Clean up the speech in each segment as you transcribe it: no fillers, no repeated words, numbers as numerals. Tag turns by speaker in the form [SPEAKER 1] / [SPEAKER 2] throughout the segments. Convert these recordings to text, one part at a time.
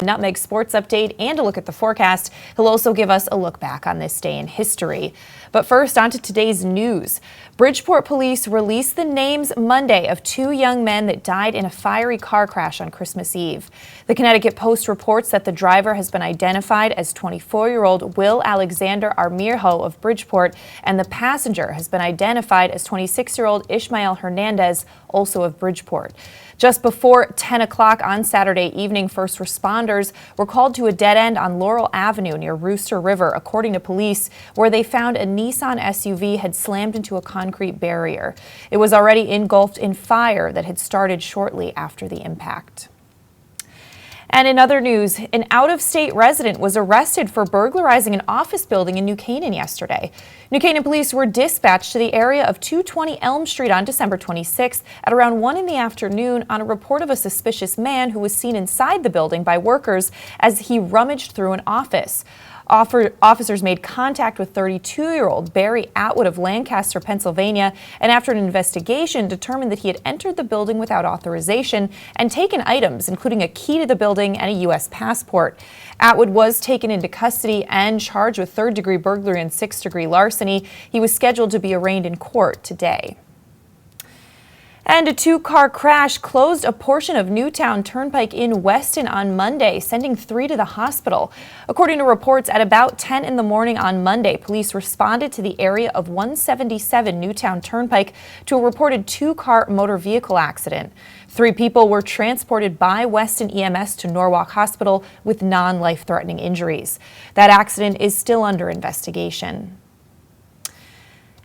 [SPEAKER 1] Nutmeg Sports Update and a look at the forecast. He'll also give us a look back on this day in history. But first, on to today's news. Bridgeport police released the names Monday of 2 young men that died in a fiery car crash on Christmas Eve. The Connecticut Post reports that the driver has been identified as 24-year-old Will Alexander Armirho of Bridgeport, and the passenger has been identified as 26-year-old Ishmael Hernandez, also of Bridgeport. Just before 10 o'clock on Saturday evening, first responders were called to a dead end on Laurel Avenue near Rooster River, according to police, where they found a Nissan SUV had slammed into a concrete barrier. It was already engulfed in fire that had started shortly after the impact. And in other news, an out-of-state resident was arrested for burglarizing an office building in New Canaan yesterday. New Canaan police were dispatched to the area of 220 Elm Street on December 26th at around 1 in the afternoon on a report of a suspicious man who was seen inside the building by workers as he rummaged through an office. Officers made contact with 32-year-old Barry Atwood of Lancaster, Pennsylvania, and after an investigation determined that he had entered the building without authorization and taken items, including a key to the building and a U.S. passport. Atwood was taken into custody and charged with 3rd-degree burglary and 6th-degree larceny. He was scheduled to be arraigned in court today. And a 2-car crash closed a portion of Newtown Turnpike in Weston on Monday, sending 3 to the hospital. According to reports, at about 10 in the morning on Monday, police responded to the area of 177 Newtown Turnpike to a reported 2-car motor vehicle accident. 3 people were transported by Weston EMS to Norwalk Hospital with non-life-threatening injuries. That accident is still under investigation.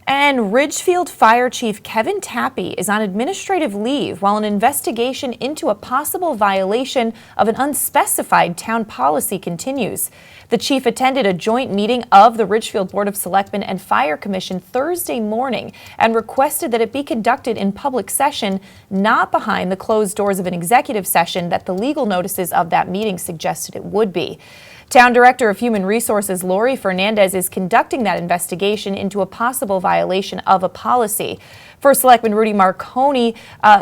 [SPEAKER 1] And Ridgefield Fire Chief Kevin Tappy is on administrative leave while an investigation into a possible violation of an unspecified town policy continues. The chief attended a joint meeting of the Ridgefield Board of Selectmen and Fire Commission Thursday morning and requested that it be conducted in public session, not behind the closed doors of an executive session that the legal notices of that meeting suggested it would be. Town Director of Human Resources Lori Fernandez is conducting that investigation into a possible violation of a policy. First Selectman Rudy Marconi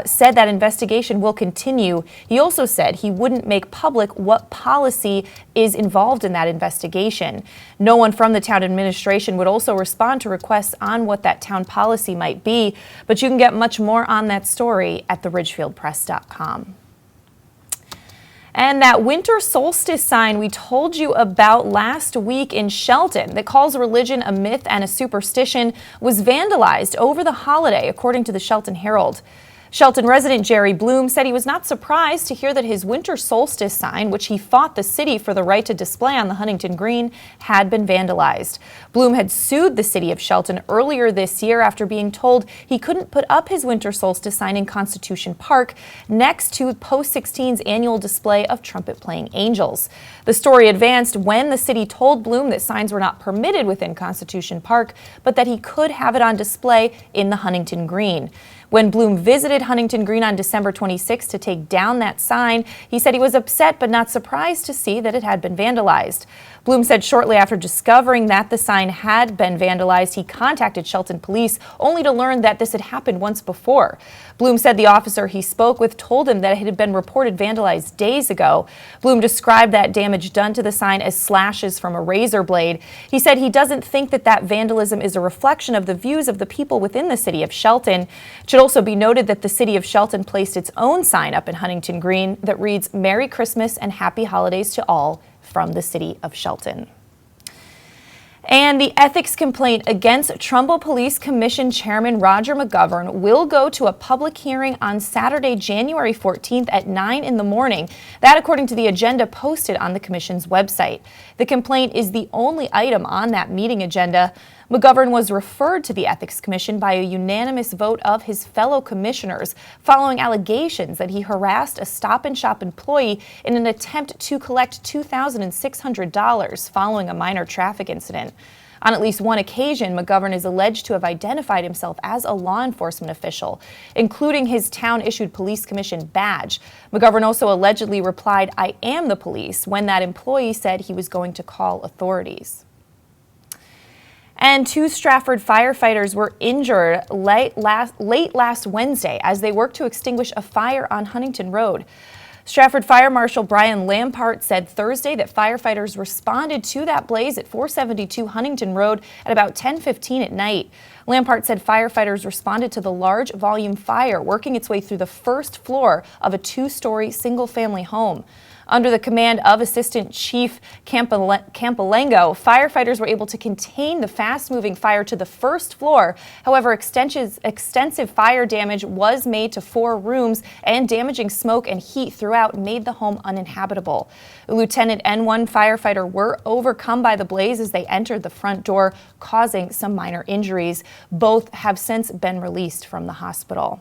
[SPEAKER 1] said that investigation will continue. He also said he wouldn't make public what policy is involved in that investigation. No one from the town administration would also respond to requests on what that town policy might be, but you can get much more on that story at theridgefieldpress.com. And that winter solstice sign we told you about last week in Shelton that calls religion a myth and a superstition was vandalized over the holiday, according to the Shelton Herald. Shelton resident Jerry Bloom said he was not surprised to hear that his winter solstice sign, which he fought the city for the right to display on the Huntington Green, had been vandalized. Bloom had sued the city of Shelton earlier this year after being told he couldn't put up his winter solstice sign in Constitution Park next to Post 16's annual display of trumpet-playing angels. The story advanced when the city told Bloom that signs were not permitted within Constitution Park, but that he could have it on display in the Huntington Green. When Bloom visited Huntington Green on December 26 to take down that sign, he said he was upset but not surprised to see that it had been vandalized. Bloom said shortly after discovering that the sign had been vandalized, he contacted Shelton police only to learn that this had happened once before. Bloom said the officer he spoke with told him that it had been reported vandalized days ago. Bloom described that damage done to the sign as slashes from a razor blade. He said he doesn't think that vandalism is a reflection of the views of the people within the city of Shelton. It should also be noted that the city of Shelton placed its own sign up in Huntington Green that reads "Merry Christmas and Happy Holidays to all" from the city of Shelton. And the ethics complaint against Trumbull Police Commission Chairman Roger McGovern will go to a public hearing on Saturday, January 14th at 9 in the morning. That according to the agenda posted on the commission's website. The complaint is the only item on that meeting agenda. McGovern was referred to the Ethics Commission by a unanimous vote of his fellow commissioners following allegations that he harassed a Stop and Shop employee in an attempt to collect $2,600 following a minor traffic incident. On at least one occasion, McGovern is alleged to have identified himself as a law enforcement official, including his town-issued police commission badge. McGovern also allegedly replied, "I am the police," when that employee said he was going to call authorities. And 2 Stratford firefighters were injured late last Wednesday as they worked to extinguish a fire on Huntington Road. Stratford Fire Marshal Brian Lampart said Thursday that firefighters responded to that blaze at 472 Huntington Road at about 10:15 at night. Lampart said firefighters responded to the large volume fire working its way through the first floor of a 2-story single-family home. Under the command of Assistant Chief Campalengo, firefighters were able to contain the fast-moving fire to the first floor. However, extensive fire damage was made to 4 rooms, and damaging smoke and heat throughout made the home uninhabitable. Lieutenant N1 firefighter were overcome by the blaze as they entered the front door, causing some minor injuries. Both have since been released from the hospital.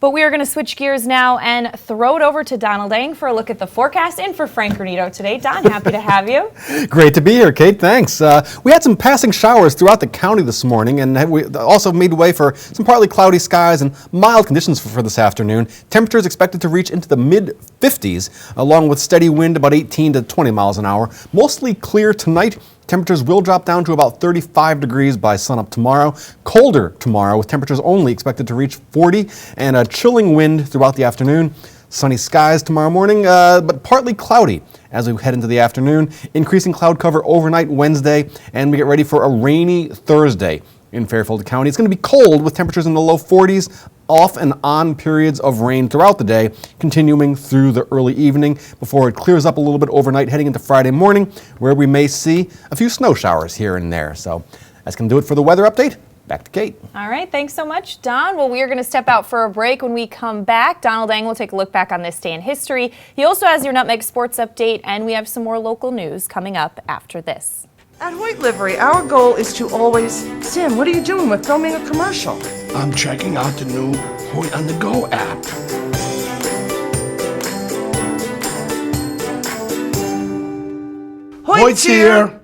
[SPEAKER 1] But we are going to switch gears now and throw it over to Donald Eng for a look at the forecast and for Frank Granito today. Don, happy to have you.
[SPEAKER 2] Great to be here, Kate. Thanks. We had some passing showers throughout the county this morning, and we also made way for some partly cloudy skies and mild conditions for this afternoon. Temperatures expected to reach into the mid-50s, along with steady wind about 18 to 20 miles an hour. Mostly clear tonight. Temperatures will drop down to about 35 degrees by sunup tomorrow. Colder tomorrow, with temperatures only expected to reach 40 and a chilling wind throughout the afternoon. Sunny skies tomorrow morning, but partly cloudy as we head into the afternoon. Increasing cloud cover overnight Wednesday, and we get ready for a rainy Thursday in Fairfield County. It's going to be cold with temperatures in the low 40s, off and on periods of rain throughout the day, continuing through the early evening before it clears up a little bit overnight heading into Friday morning, where we may see a few snow showers here and there. So that's going to do it for the weather update. Back to Kate.
[SPEAKER 1] All right, thanks so much, Don. Well, we are going to step out for a break. When we come back, Donald Eng will take a look back on this day in history. He also has your Nutmeg Sports Update, and we have some more local news coming up after this.
[SPEAKER 3] At Hoyt Livery, our goal is to always... Sam, what are you doing? We're filming a commercial.
[SPEAKER 4] I'm checking out the new Hoyt on the Go app. Hoyt's here!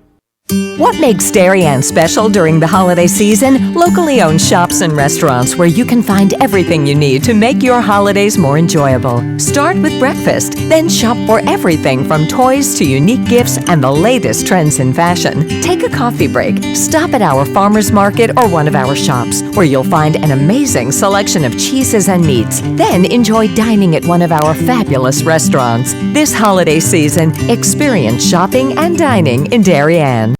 [SPEAKER 5] What makes Darien special during the holiday season? Locally owned shops and restaurants where you can find everything you need to make your holidays more enjoyable. Start with breakfast, then shop for everything from toys to unique gifts and the latest trends in fashion. Take a coffee break. Stop at our farmers market or one of our shops, where you'll find an amazing selection of cheeses and meats. Then enjoy dining at one of our fabulous restaurants. This holiday season, experience shopping and dining in Darien.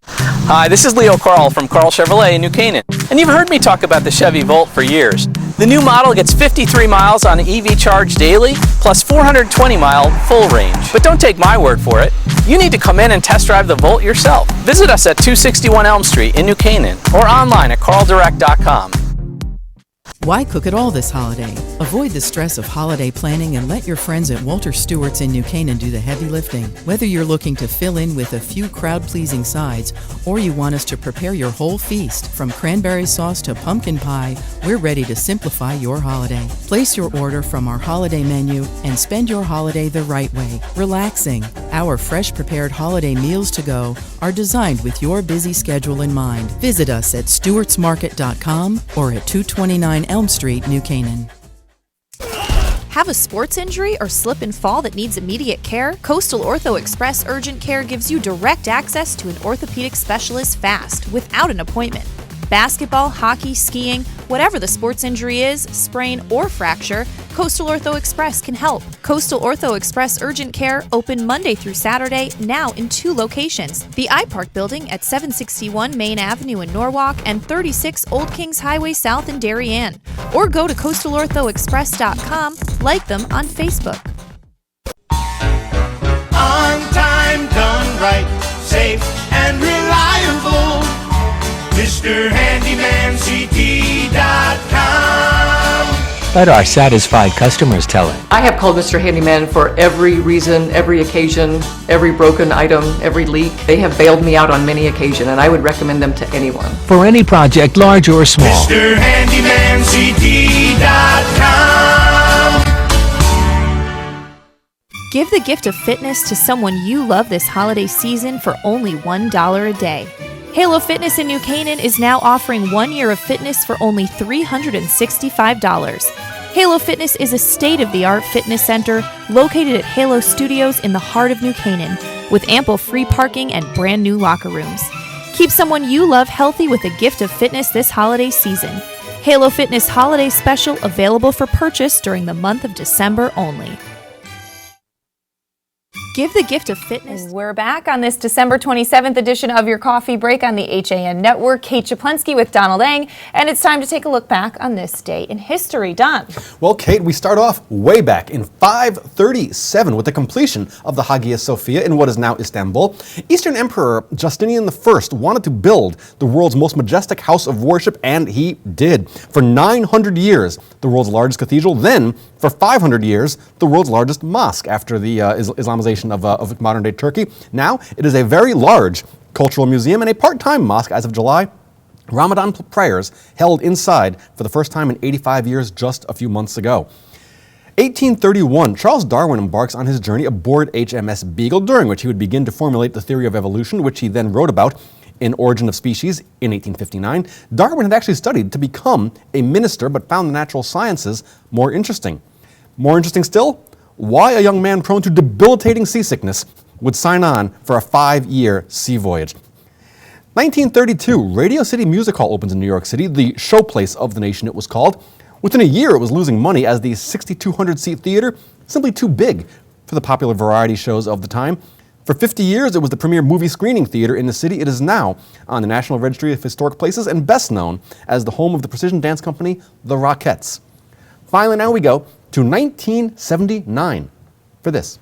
[SPEAKER 6] Hi, this is Leo Carl from Carl Chevrolet in New Canaan, and you've heard me talk about the Chevy Volt for years. The new model gets 53 miles on EV charge daily, plus 420-mile full range. But don't take my word for it. You need to come in and test drive the Volt yourself. Visit us at 261 Elm Street in New Canaan or online at carldirect.com.
[SPEAKER 7] Why cook at all this holiday? Avoid the stress of holiday planning and let your friends at Walter Stewart's in New Canaan do the heavy lifting. Whether you're looking to fill in with a few crowd-pleasing sides or you want us to prepare your whole feast, from cranberry sauce to pumpkin pie, we're ready to simplify your holiday. Place your order from our holiday menu and spend your holiday the right way, relaxing. Our fresh prepared holiday meals to go are designed with your busy schedule in mind. Visit us at stewartsmarket.com or at 229 Elm Street, New Canaan.
[SPEAKER 8] Have a sports injury or slip and fall that needs immediate care? Coastal Ortho Express Urgent Care gives you direct access to an orthopedic specialist fast, without an appointment. Basketball, hockey, skiing, whatever the sports injury is, sprain or fracture, Coastal Ortho Express can help. Coastal Ortho Express Urgent Care, open Monday through Saturday, now in 2 locations. The iPark Building at 761 Main Avenue in Norwalk and 36 Old Kings Highway South in Darien. Or go to coastalorthoexpress.com, like them on Facebook.
[SPEAKER 9] On time, done right, safe and reliable. MrHandymanCT.com.
[SPEAKER 10] Let our satisfied customers tell it.
[SPEAKER 11] I have called Mr. Handyman for every reason, every occasion, every broken item, every leak. They have bailed me out on many occasions, and I would recommend them to anyone.
[SPEAKER 10] For any project, large or small.
[SPEAKER 9] MrHandymanCT.com.
[SPEAKER 8] Give the gift of fitness to someone you love this holiday season for only $1 a day. Halo Fitness in New Canaan is now offering 1 year of fitness for only $365. Halo Fitness is a state-of-the-art fitness center located at Halo Studios in the heart of New Canaan, with ample free parking and brand new locker rooms. Keep someone you love healthy with a gift of fitness this holiday season. Halo Fitness Holiday Special available for purchase during the month of December only. Give the gift of fitness.
[SPEAKER 1] We're back on this December 27th edition of your Coffee Break on the HAN Network. Kate Czaplinski with Donald Eng, and it's time to take a look back on this day in history. Don.
[SPEAKER 2] Well, Kate, we start off way back in 537 with the completion of the Hagia Sophia in what is now Istanbul. Eastern Emperor Justinian I wanted to build the world's most majestic house of worship, and he did. For 900 years, the world's largest cathedral, then for 500 years, the world's largest mosque after the Islamization of modern-day Turkey. Now, it is a very large cultural museum and a part-time mosque as of July. Ramadan prayers held inside for the first time in 85 years just a few months ago. 1831, Charles Darwin embarks on his journey aboard HMS Beagle, during which he would begin to formulate the theory of evolution, which he then wrote about in Origin of Species in 1859. Darwin had actually studied to become a minister, but found the natural sciences more interesting. More interesting still, why a young man prone to debilitating seasickness would sign on for a 5-year sea voyage. 1932, Radio City Music Hall opens in New York City, the showplace of the nation it was called. Within a year, it was losing money as the 6,200-seat theater, simply too big for the popular variety shows of the time. For 50 years, it was the premier movie screening theater in the city. It is now on the National Registry of Historic Places and best known as the home of the precision dance company, the Rockettes. Finally, now we go to 1979 for this.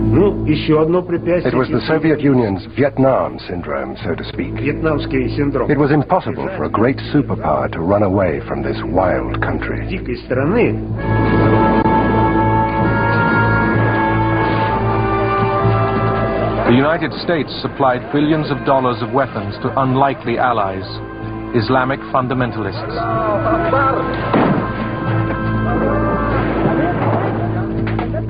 [SPEAKER 12] It was the Soviet Union's Vietnam syndrome, so to speak. It was impossible for a great superpower to run away from this wild country.
[SPEAKER 13] The United States supplied billions of dollars of weapons to unlikely allies, Islamic fundamentalists.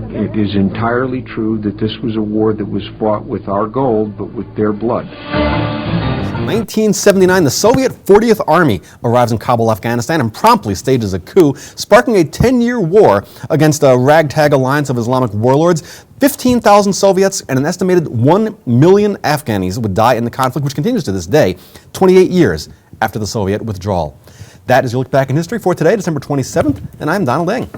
[SPEAKER 14] It is entirely true that this was a war that was fought with our gold, but with their blood.
[SPEAKER 2] 1979, the Soviet 40th Army arrives in Kabul, Afghanistan, and promptly stages a coup, sparking a 10-year war against a ragtag alliance of Islamic warlords. 15,000 Soviets and an estimated 1 million Afghanis would die in the conflict, which continues to this day, 28 years after the Soviet withdrawal. That is your look back in history for today, December 27th, and I'm Donald Eng.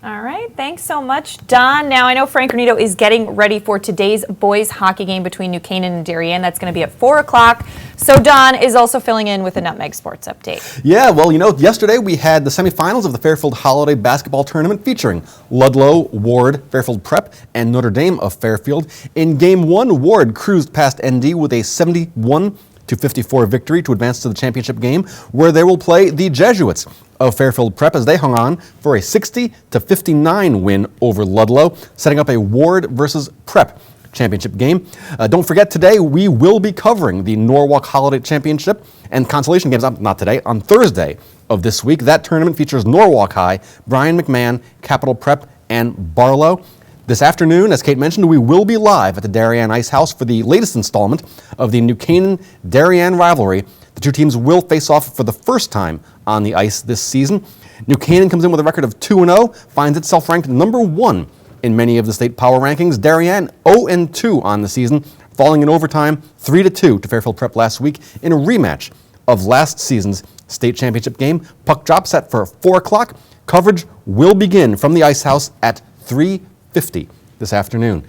[SPEAKER 1] All right, thanks so much, Don. Now, I know Frank Granito is getting ready for today's boys hockey game between New Canaan and Darien. That's going to be at 4 o'clock. So Don is also filling in with a Nutmeg Sports update.
[SPEAKER 2] Yeah, well, yesterday we had the semifinals of the Fairfield Holiday Basketball Tournament featuring Ludlow, Ward, Fairfield Prep, and Notre Dame of Fairfield. In Game 1, Ward cruised past ND with a 71-54 victory to advance to the championship game, where they will play the Jesuits of Fairfield Prep as they hung on for a 60-59 win over Ludlow, setting up a Ward versus Prep championship game. Don't forget, today we will be covering the Norwalk Holiday Championship and consolation games, not today, on Thursday of this week. That tournament features Norwalk High, Brian McMahon, Capital Prep, and Barlow. This afternoon, as Kate mentioned, we will be live at the Darien Ice House for the latest installment of the New Canaan-Darien rivalry. The two teams will face off for the first time on the ice this season. New Canaan comes in with a record of 2-0, finds itself ranked number 1 in many of the state power rankings. Darien 0-2 on the season, falling in overtime 3-2 to Fairfield Prep last week in a rematch of last season's state championship game. Puck drop set for 4 o'clock. Coverage will begin from the Ice House at 3:50 this afternoon.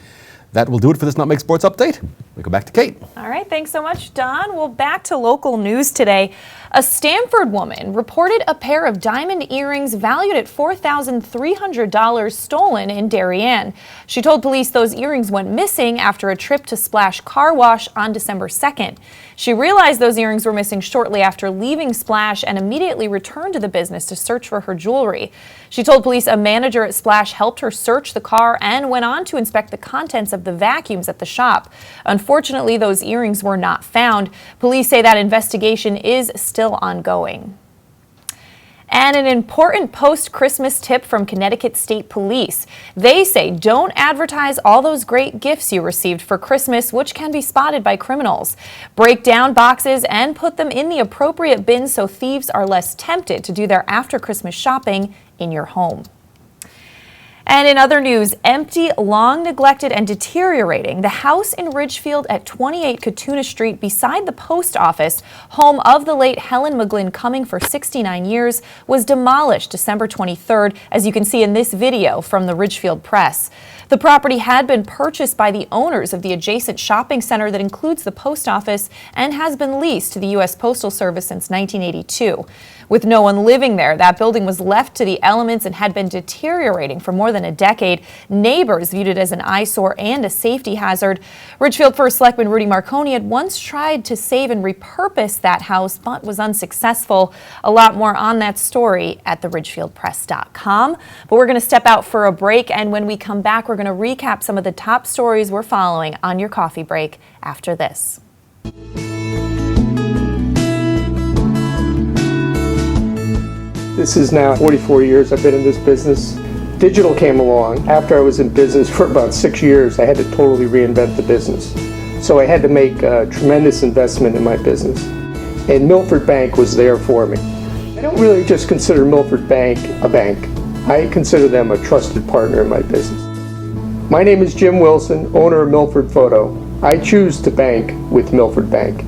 [SPEAKER 2] That will do it for this Nutmeg Sports Update. We go back to Kate.
[SPEAKER 1] All right, thanks so much, Don. Well, back to local news today. A Stamford woman reported a pair of diamond earrings valued at $4,300 stolen in Darien. She told police those earrings went missing after a trip to Splash Car Wash on December 2nd. She realized those earrings were missing shortly after leaving Splash and immediately returned to the business to search for her jewelry. She told police a manager at Splash helped her search the car and went on to inspect the contents of the vacuums at the shop. Unfortunately, those earrings were not found. Police say that investigation is still ongoing. And an important post-Christmas tip from Connecticut State Police. They say don't advertise all those great gifts you received for Christmas, which can be spotted by criminals. Break down boxes and put them in the appropriate bins so thieves are less tempted to do their after-Christmas shopping in your home. And in other news, empty, long neglected, and deteriorating, the house in Ridgefield at 28 Katuna Street beside the post office, home of the late Helen McGlynn Cumming for 69 years, was demolished December 23rd, as you can see in this video from the Ridgefield Press. The property had been purchased by the owners of the adjacent shopping center that includes the post office and has been leased to the U.S. Postal Service since 1982. With no one living there, that building was left to the elements and had been deteriorating for more than a decade. Neighbors viewed it as an eyesore and a safety hazard. Ridgefield First Selectman Rudy Marconi had once tried to save and repurpose that house, but was unsuccessful. A lot more on that story at theridgefieldpress.com. But we're going to step out for a break, and when we come back, we're going to recap some of the top stories we're following on your coffee break after this.
[SPEAKER 15] This is now 44 years I've been in this business. Digital came along. After I was in business for about 6 years, I had to totally reinvent the business. So I had to make a tremendous investment in my business. And Milford Bank was there for me. I don't really just consider Milford Bank a bank. I consider them a trusted partner in my business. My name is Jim Wilson, owner of Milford Photo. I choose to bank with Milford Bank.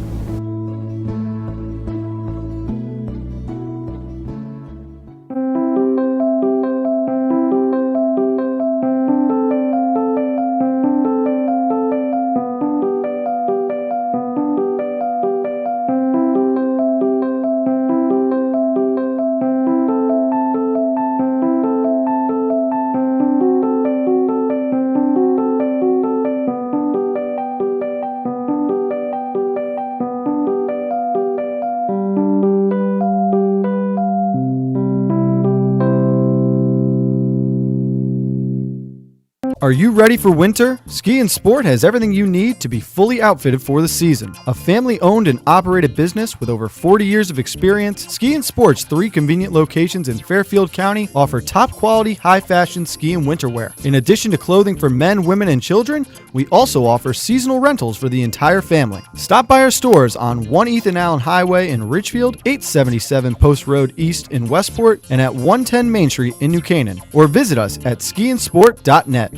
[SPEAKER 16] Are you ready for winter? Ski and Sport has everything you need to be fully outfitted for the season. A family-owned and operated business with over 40 years of experience, Ski and Sport's 3 convenient locations in Fairfield County offer top-quality, high-fashion ski and winter wear. In addition to clothing for men, women, and children, we also offer seasonal rentals for the entire family. Stop by our stores on 1 Ethan Allen Highway in Ridgefield, 877 Post Road East in Westport, and at 110 Main Street in New Canaan, or visit us at skiandsport.net.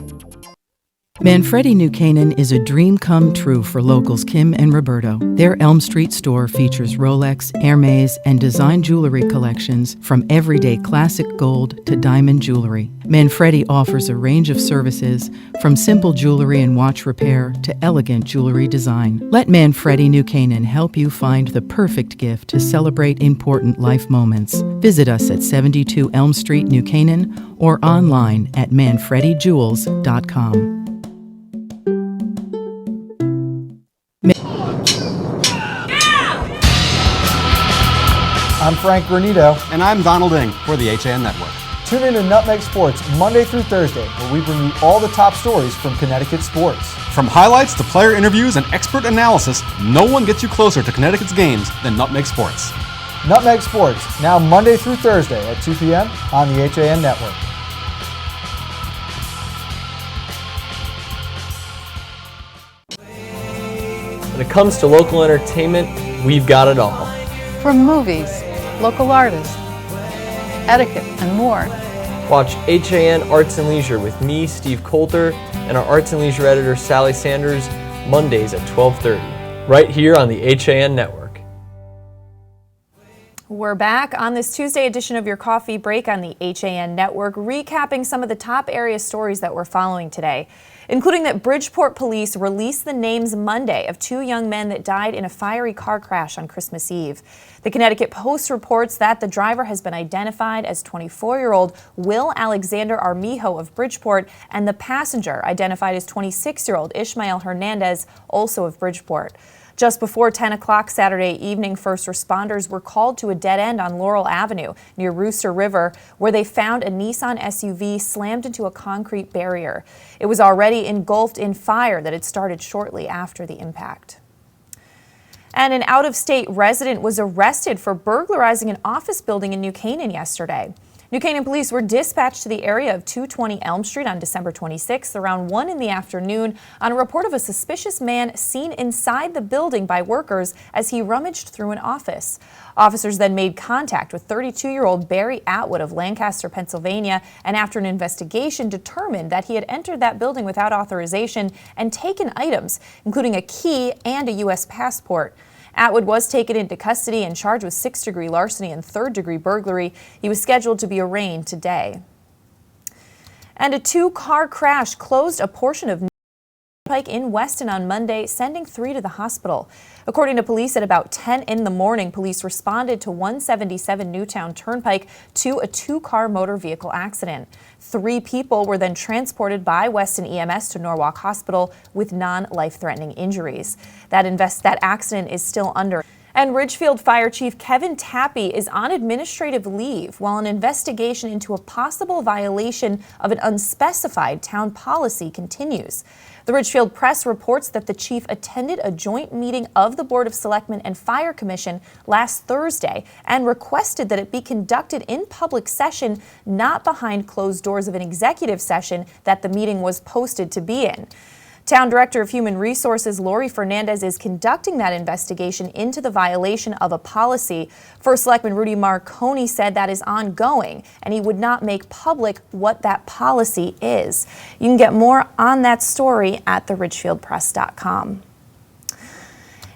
[SPEAKER 7] Manfredi New Canaan is a dream come true for locals Kim and Roberto. Their Elm Street store features Rolex, Hermes, and design jewelry collections from everyday classic gold to diamond jewelry. Manfredi offers a range of services from simple jewelry and watch repair to elegant jewelry design. Let Manfredi New Canaan help you find the perfect gift to celebrate important life moments. Visit us at 72 Elm Street, New Canaan, or online at manfredijewels.com.
[SPEAKER 17] I'm Frank Granito.
[SPEAKER 2] And I'm Donald Ing for the HAN Network.
[SPEAKER 17] Tune in to Nutmeg Sports Monday through Thursday, where we bring you all the top stories from Connecticut sports.
[SPEAKER 2] From highlights to player interviews and expert analysis, no one gets you closer to Connecticut's games than Nutmeg Sports.
[SPEAKER 17] Nutmeg Sports, now Monday through Thursday at 2 p.m. on the HAN Network.
[SPEAKER 18] When it comes to local entertainment, we've got it all.
[SPEAKER 19] From movies, local artists, etiquette, and more.
[SPEAKER 18] Watch HAN Arts and Leisure with me, Steve Coulter, and our Arts and Leisure editor, Sally Sanders, Mondays at 12:30, right here on the HAN Network.
[SPEAKER 1] We're back on this Tuesday edition of your coffee break on the HAN Network, recapping some of the top area stories that we're following today, including that Bridgeport police released the names Monday of 2 young men that died in a fiery car crash on Christmas Eve. The Connecticut Post reports that the driver has been identified as 24-year-old Will Alexander Armijo of Bridgeport, and the passenger identified as 26-year-old Ishmael Hernandez, also of Bridgeport. Just before 10 o'clock Saturday evening, first responders were called to a dead end on Laurel Avenue near Rooster River, where they found a Nissan SUV slammed into a concrete barrier. It was already engulfed in fire that had started shortly after the impact. And an out-of-state resident was arrested for burglarizing an office building in New Canaan yesterday. New Canaan police were dispatched to the area of 220 Elm Street on December 26th around 1 in the afternoon on a report of a suspicious man seen inside the building by workers as he rummaged through an office. Officers then made contact with 32-year-old Barry Atwood of Lancaster, Pennsylvania, and after an investigation determined that he had entered that building without authorization and taken items, including a key and a U.S. passport. Atwood was taken into custody and charged with 6th-degree larceny and 3rd-degree burglary. He was scheduled to be arraigned today. And a two-car crash closed a portion of Pike in Weston on Monday, sending 3 to the hospital. According to police, at about 10 in the morning, police responded to 177 Newtown Turnpike to a two-car motor vehicle accident. 3 people were then transported by Weston EMS to Norwalk Hospital with non-life-threatening injuries. That accident is still under. And Ridgefield Fire Chief Kevin Tappy is on administrative leave while an investigation into a possible violation of an unspecified town policy continues. The Ridgefield Press reports that the chief attended a joint meeting of the Board of Selectmen and Fire Commission last Thursday and requested that it be conducted in public session, not behind closed doors of an executive session that the meeting was posted to be in. Town Director of Human Resources Lori Fernandez is conducting that investigation into the violation of a policy. First Selectman Rudy Marconi said that is ongoing and he would not make public what that policy is. You can get more on that story at theridgefieldpress.com.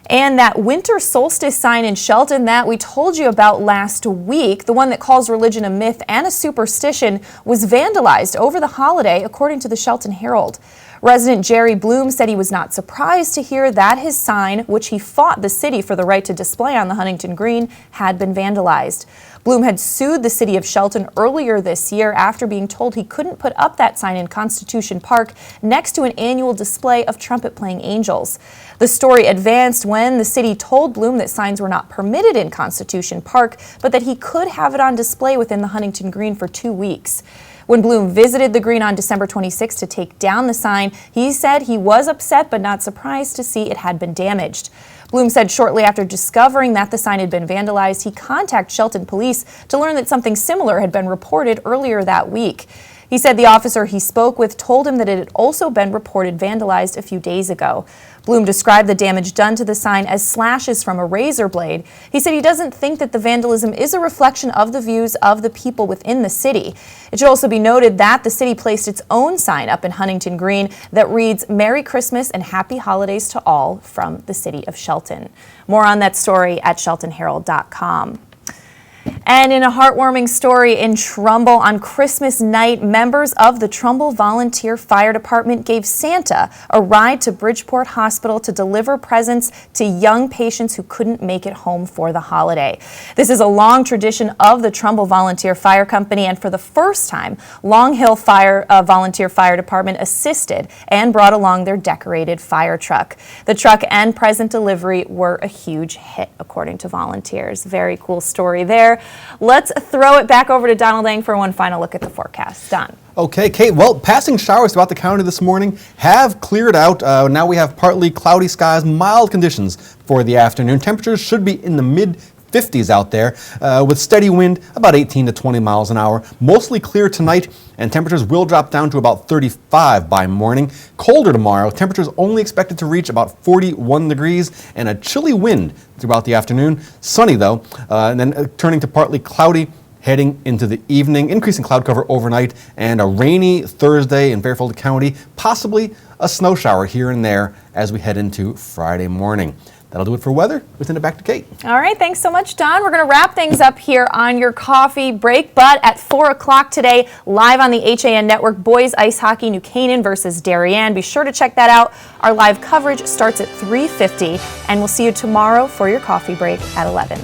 [SPEAKER 1] And that winter solstice sign in Shelton that we told you about last week, the one that calls religion a myth and a superstition, was vandalized over the holiday, according to the Shelton Herald. Resident Jerry Bloom said he was not surprised to hear that his sign, which he fought the city for the right to display on the Huntington Green, had been vandalized. Bloom had sued the city of Shelton earlier this year after being told he couldn't put up that sign in Constitution Park next to an annual display of trumpet-playing angels. The story advanced when the city told Bloom that signs were not permitted in Constitution Park, but that he could have it on display within the Huntington Green for 2 weeks. When Bloom visited the green on December 26 to take down the sign, he said he was upset but not surprised to see it had been damaged. Bloom said shortly after discovering that the sign had been vandalized, he contacted Shelton police to learn that something similar had been reported earlier that week. He said the officer he spoke with told him that it had also been reported vandalized a few days ago. Bloom described the damage done to the sign as slashes from a razor blade. He said he doesn't think that the vandalism is a reflection of the views of the people within the city. It should also be noted that the city placed its own sign up in Huntington Green that reads, "Merry Christmas and Happy Holidays to all from the city of Shelton." More on that story at sheltonherald.com. And in a heartwarming story in Trumbull, on Christmas night, members of the Trumbull Volunteer Fire Department gave Santa a ride to Bridgeport Hospital to deliver presents to young patients who couldn't make it home for the holiday. This is a long tradition of the Trumbull Volunteer Fire Company, and for the first time, Long Hill Volunteer Fire Department assisted and brought along their decorated fire truck. The truck and present delivery were a huge hit, according to volunteers. Very cool story there. Let's throw it back over to Donald Lang for one final look at the forecast. Don.
[SPEAKER 2] Okay, Kate. Well, passing showers throughout the county this morning have cleared out. Now we have partly cloudy skies, mild conditions for the afternoon. Temperatures should be in the mid-50s out there with steady wind, about 18 to 20 miles an hour. Mostly clear tonight, and temperatures will drop down to about 35 by morning. Colder tomorrow. Temperatures only expected to reach about 41 degrees and a chilly wind throughout the afternoon. Sunny, though, and then turning to partly cloudy heading into the evening. Increasing cloud cover overnight and a rainy Thursday in Fairfield County. Possibly a snow shower here and there as we head into Friday morning. That'll do it for weather. We send it back to Kate.
[SPEAKER 1] All right, thanks so much, Don. We're going to wrap things up here on your coffee break, but at 4 o'clock today, live on the HAN Network, boys ice hockey, New Canaan versus Darien. Be sure to check that out. Our live coverage starts at 3:50, and we'll see you tomorrow for your coffee break at 11.